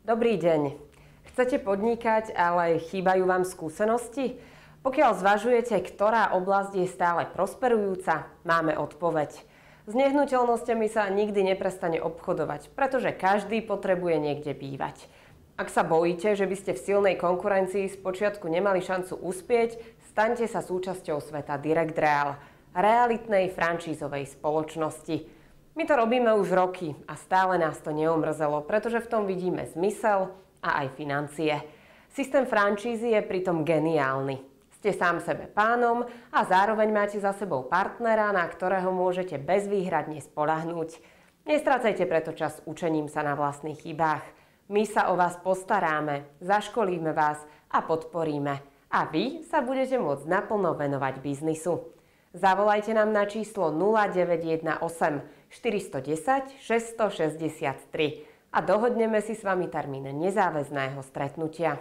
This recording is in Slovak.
Dobrý deň. Chcete podnikať, ale chýbajú vám skúsenosti? Pokiaľ zvažujete, ktorá oblasť je stále prosperujúca, máme odpoveď. S nehnuteľnosťami sa nikdy neprestane obchodovať, pretože každý potrebuje niekde bývať. Ak sa bojíte, že by ste v silnej konkurencii spočiatku nemali šancu uspieť, staňte sa súčasťou sveta Direct Real, realitnej franšízovej spoločnosti. My to robíme už roky a stále nás to neomrzelo, pretože v tom vidíme zmysel a aj financie. Systém franšízy je pritom geniálny. Ste sám sebe pánom a zároveň máte za sebou partnera, na ktorého môžete bezvýhradne spoľahnúť. Nestrácajte preto čas učením sa na vlastných chybách. My sa o vás postaráme, zaškolíme vás a podporíme. A vy sa budete môcť naplno venovať biznisu. Zavolajte nám na číslo 0918 410 663 a dohodneme si s vami termín nezáväzného stretnutia.